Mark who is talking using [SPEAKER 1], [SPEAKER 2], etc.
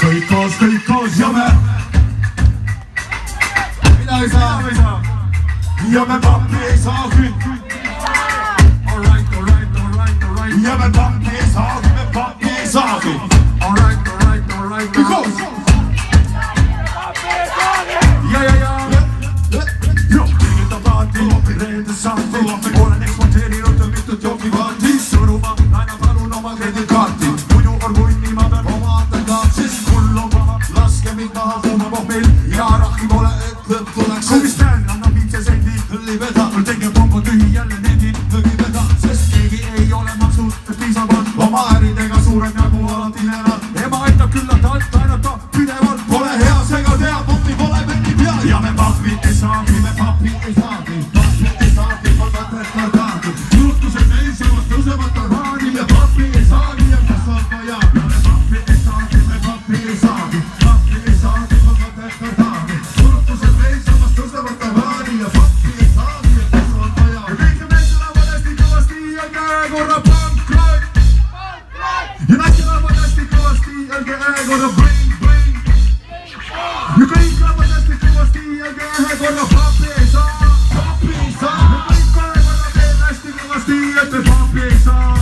[SPEAKER 1] kõik koos ja me mida ei saa ja me pappi ei saagi. Ja me pappi ei saagi, me pappi ei saagi. Kõik koos. Saati, olen eksporteerinud tõmmitud jokivaati Sõnuma, aina palun oma kreditkaarti Muidu on kunni, ma pean oma atentaat Sest kull on paha, laske mind maha Kuuma pohmil ja rahki pole, et lõpp tuleks Kui mis näen, annab 5 sendi Libeda, mul tegeb kombo tühi jälle nendin Lõgibeda, sest keegi ei ole maksud Et piisavalt oma äridega suurem jagu alati neelad Ema aitab küllalt alt, ainult pidevalt Pole hea, seega teab, opti pole penni peal Ja me pappi ei saagi, me pappi ei saagi Juhtused meil seevad tõusevad arvaani ja pappi ei saagi ja kes saab vaja Ja me pappi ei saagi, me pappi ei saagi Pappi ei saagi, ma mõtet kardaani Juhtused meil seevad tõusevad arvaani ja pappi ei saagi ja kes saab vaja Ja kõike meil elavad hästi kõvasti ja käekorra pankrot Ja näkki elavad hästi kõvasti ja käekorra bring, bring Ja kõik elavad hästi kõvasti ja käekorra pappi ei saa Pappi ei saa Et me pappi ei saa